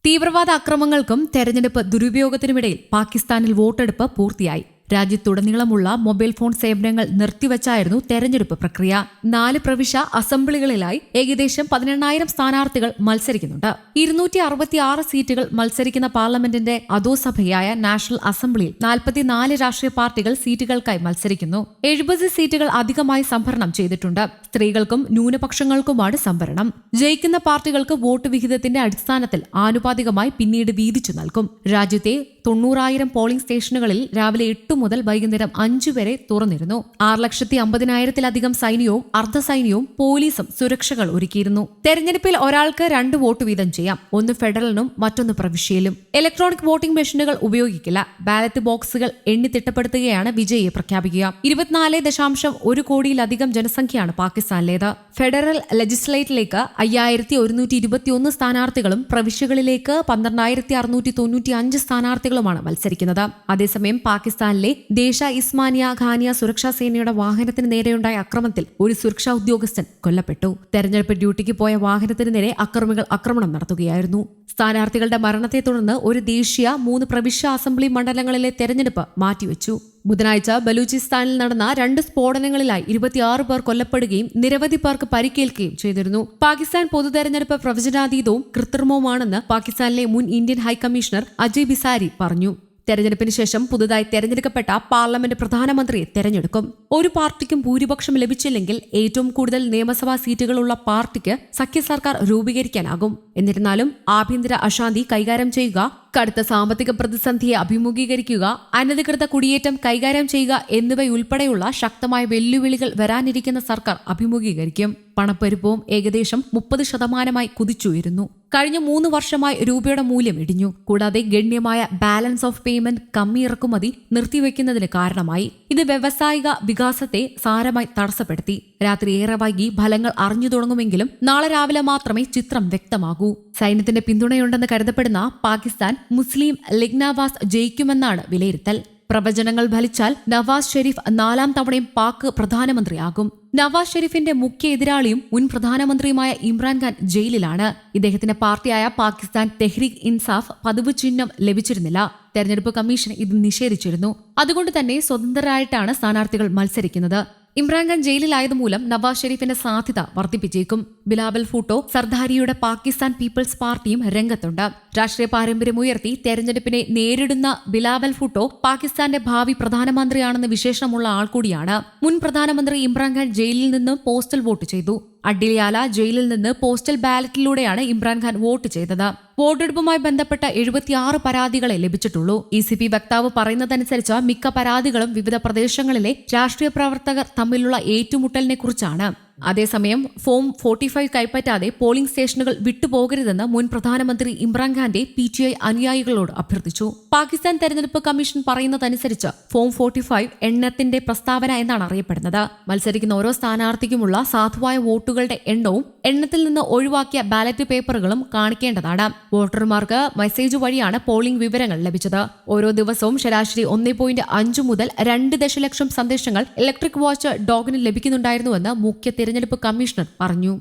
തീവ്രവാദ അക്രമങ്ങൾക്കും തെരഞ്ഞെടുപ്പ് ദുരുപയോഗത്തിനുമിടയിൽ പാകിസ്ഥാനിൽ വോട്ടെടുപ്പ് പൂർത്തിയായി. രാജ്യത്തുടനീളമുള്ള മൊബൈൽ ഫോൺ സേവനങ്ങൾ നിർത്തിവച്ചായിരുന്നു തെരഞ്ഞെടുപ്പ് പ്രക്രിയ. 4 പ്രവിശ്യ അസംബ്ലികളിലായി ഏകദേശം 18,000 സ്ഥാനാർത്ഥികൾ മത്സരിക്കുന്നുണ്ട്. 266 സീറ്റുകൾ മത്സരിക്കുന്ന പാർലമെന്റിന്റെ അധോസഭയായ നാഷണൽ അസംബ്ലിയിൽ 44 രാഷ്ട്രീയ പാർട്ടികൾ സീറ്റുകൾക്കായി മത്സരിക്കുന്നു. 70 സീറ്റുകൾ അധികമായി സംഭരണം ചെയ്തിട്ടുണ്ട്. സ്ത്രീകൾക്കും ന്യൂനപക്ഷങ്ങൾക്കുമാണ് സംവരണം. ജയിക്കുന്ന പാർട്ടികൾക്ക് വോട്ട് വിഹിതത്തിന്റെ അടിസ്ഥാനത്തിൽ ആനുപാതികമായി പിന്നീട് വീതിച്ചു നൽകും. രാജ്യത്തെ 90,000 പോളിംഗ് സ്റ്റേഷനുകളിൽ രാവിലെ 8 മുതൽ വൈകുന്നേരം 5 വരെ തുറന്നിരുന്നു. 6,50,000-ലധികം സൈന്യവും അർദ്ധസൈന്യവും പോലീസും സുരക്ഷകൾ ഒരുക്കിയിരുന്നു. തെരഞ്ഞെടുപ്പിൽ ഒരാൾക്ക് 2 വോട്ട് വീതം ചെയ്യാം. ഒന്ന് ഫെഡറലിനും മറ്റൊന്ന് പ്രവിശ്യയിലും. ഇലക്ട്രോണിക് വോട്ടിംഗ് മെഷീനുകൾ ഉപയോഗിക്കില്ല. ബാലറ്റ് ബോക്സുകൾ എണ്ണി തിട്ടപ്പെടുത്തുകയാണ് വിജയിയെ പ്രഖ്യാപിക്കുക. 24.1 കോടിയിലധികം ജനസംഖ്യയാണ് പാകിസ്ഥാനിലേത്. ഫെഡറൽ ലെജിസ്ലേറ്റിലേക്ക് 5,121 സ്ഥാനാർത്ഥികളും പ്രവിശ്യകളിലേക്ക് 12,695 സ്ഥാനാർത്ഥികളുമാണ് മത്സരിക്കുന്നത്. അതേസമയം പാകിസ്ഥാനിലെ ദേശ ഇസ്മാനിയ ഖാനിയ സുരക്ഷാ സേനയുടെ വാഹനത്തിന് നേരെയുണ്ടായ അക്രമത്തിൽ ഒരു സുരക്ഷാ ഉദ്യോഗസ്ഥൻ കൊല്ലപ്പെട്ടു. തെരഞ്ഞെടുപ്പ് ഡ്യൂട്ടിക്ക് പോയ വാഹനത്തിന് നേരെ അക്രമികൾ ആക്രമണം നടത്തുകയായിരുന്നു. സ്ഥാനാർത്ഥികളുടെ മരണത്തെ തുടർന്ന് ഒരു ദേശീയ 3 പ്രവിശ്യ അസംബ്ലി മണ്ഡലങ്ങളിലെ തെരഞ്ഞെടുപ്പ് മാറ്റിവെച്ചു. ബുധനാഴ്ച ബലൂചിസ്ഥാനിൽ നടന്ന 2 സ്ഫോടനങ്ങളിലായി 26 പേർ കൊല്ലപ്പെടുകയും നിരവധി പേർക്ക് പരിക്കേൽക്കുകയും ചെയ്തിരുന്നു. പാകിസ്ഥാൻ പൊതുതെരഞ്ഞെടുപ്പ് പ്രവചനാതീതവും കൃത്രിമവുമാണെന്ന് പാകിസ്ഥാനിലെ മുൻ ഇന്ത്യൻ ഹൈക്കമ്മീഷണർ അജയ് ബിസാരി പറഞ്ഞു. തെരഞ്ഞെടുപ്പിന് ശേഷം പുതുതായി തെരഞ്ഞെടുക്കപ്പെട്ട പാർലമെന്റ് പ്രധാനമന്ത്രിയെ തെരഞ്ഞെടുക്കും. ഒരു പാർട്ടിക്കും ഭൂരിപക്ഷം ലഭിച്ചില്ലെങ്കിൽ ഏറ്റവും കൂടുതൽ നിയമസഭാ സീറ്റുകളുള്ള പാർട്ടിക്ക് സഖ്യ സർക്കാർ രൂപീകരിക്കാനാകും. എന്നിരുന്നാലും ആഭ്യന്തര അശാന്തി കൈകാര്യം ചെയ്യുക, കടുത്ത സാമ്പത്തിക പ്രതിസന്ധിയെ അഭിമുഖീകരിക്കുക, അനധികൃത കുടിയേറ്റം കൈകാര്യം ചെയ്യുക എന്നിവയുൾപ്പെടെയുള്ള ശക്തമായ വെല്ലുവിളികൾ വരാനിരിക്കുന്ന സർക്കാർ അഭിമുഖീകരിക്കും. പണപ്പെരുപ്പവും ഏകദേശം 30% കുതിച്ചുയരുന്നു. കഴിഞ്ഞ 3 വർഷമായി രൂപയുടെ മൂല്യം ഇടിഞ്ഞു. കൂടാതെ ഗണ്യമായ ബാലൻസ് ഓഫ് പേയ്മെന്റ് കമ്മി ഇറക്കുമതി നിർത്തിവെക്കുന്നതിന് കാരണമായി. ഇത് വ്യവസായിക വികാസത്തെ സാരമായി തടസ്സപ്പെടുത്തി. രാത്രി ഏറെ വൈകി ഫലങ്ങൾ അറിഞ്ഞു തുടങ്ങുമെങ്കിലും നാളെ രാവിലെ മാത്രമേ ചിത്രം വ്യക്തമാകൂ. സൈന്യത്തിന്റെ പിന്തുണയുണ്ടെന്ന് കരുതപ്പെടുന്ന പാകിസ്ഥാൻ മുസ്ലിം ലീഗ് നവാസ് ജയിക്കുമെന്നാണ് വിലയിരുത്തൽ. പ്രവചനങ്ങൾ ഫലിച്ചാൽ നവാസ് ഷെരീഫ് 4ാം തവണയും പാക് പ്രധാനമന്ത്രിയാകും. നവാസ് ഷെരീഫിന്റെ മുഖ്യ എതിരാളിയും മുൻ പ്രധാനമന്ത്രിയുമായ ഇമ്രാൻഖാൻ ജയിലിലാണ്. ഇദ്ദേഹത്തിന്റെ പാർട്ടിയായ പാകിസ്ഥാൻ തെഹ്രീക് ഇൻസാഫ് പതിവ് ചിഹ്നം ലഭിച്ചിരുന്നില്ല. തെരഞ്ഞെടുപ്പ് കമ്മീഷൻ ഇത് നിഷേധിച്ചിരുന്നു. അതുകൊണ്ട് തന്നെ സ്വതന്ത്രരായിട്ടാണ് സ്ഥാനാർത്ഥികൾ മത്സരിക്കുന്നത്. ഇമ്രാൻഖാൻ ജയിലിലായതുമൂലം നവാസ് ഷെരീഫിന്റെ സാധ്യത വർദ്ധിപ്പിച്ചേക്കും. ബിലാവൽ ഭൂട്ടോ സർദാരിയുടെ പാകിസ്ഥാൻ പീപ്പിൾസ് പാർട്ടിയും രംഗത്തുണ്ട്. രാഷ്ട്രീയ പാരമ്പര്യമുയർത്തി തെരഞ്ഞെടുപ്പിനെ നേരിടുന്ന ബിലാവൽ ഭൂട്ടോ പാകിസ്ഥാന്റെ ഭാവി പ്രധാനമന്ത്രിയാണെന്ന് വിശേഷണമുള്ള ആൾ കൂടിയാണ്. മുൻ പ്രധാനമന്ത്രി ഇമ്രാൻഖാൻ ജയിലിൽ നിന്ന് പോസ്റ്റൽ വോട്ട് ചെയ്തു. അഡ്യാല ജയിലിൽ നിന്ന് പോസ്റ്റൽ ബാലറ്റിലൂടെയാണ് ഇമ്രാൻഖാൻ വോട്ട് ചെയ്തത്. വോട്ടെടുപ്പുമായി ബന്ധപ്പെട്ട 76 പരാതികളെ ലഭിച്ചിട്ടുള്ളൂ. ECP വക്താവ് പറയുന്നതനുസരിച്ച് മിക്ക പരാതികളും വിവിധ പ്രദേശങ്ങളിലെ രാഷ്ട്രീയ പ്രവർത്തകർ തമ്മിലുള്ള ഏറ്റുമുട്ടലിനെ കുറിച്ചാണ്. അതേസമയം ഫോം 45 കൈപ്പറ്റാതെ പോളിംഗ് സ്റ്റേഷനുകൾ വിട്ടുപോകരുതെന്ന് മുൻ പ്രധാനമന്ത്രി ഇമ്രാൻഖാന്റെ PTI അനുയായികളോട് അഭ്യർത്ഥിച്ചു. പാകിസ്ഥാൻ തെരഞ്ഞെടുപ്പ് കമ്മീഷൻ പറയുന്നതനുസരിച്ച് ഫോം 45 എണ്ണത്തിന്റെ പ്രസ്താവന എന്നാണ് അറിയപ്പെടുന്നത്. മത്സരിക്കുന്ന ഓരോ സ്ഥാനാർത്ഥിക്കുമുള്ള സാധുവായ വോട്ടുകളുടെ എണ്ണവും എണ്ണത്തിൽ നിന്ന് ഒഴിവാക്കിയ ബാലറ്റ് പേപ്പറുകളും കാണിക്കേണ്ടതാണ്. വോട്ടർമാർക്ക് മെസ്സേജ് വഴിയാണ് പോളിംഗ് വിവരങ്ങൾ ലഭിച്ചത്. ഓരോ ദിവസവും ശരാശരി 1.5 മുതൽ 2 ദശലക്ഷം സന്ദേശങ്ങൾ ഇലക്ട്രിക് വാച്ച് ഡോഗിന് ലഭിക്കുന്നുണ്ടായിരുന്നുവെന്ന് മുഖ്യ തെരഞ്ഞെടുപ്പ് കമ്മീഷണർ പറഞ്ഞു.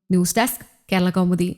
News desk Kerala Kaumudi.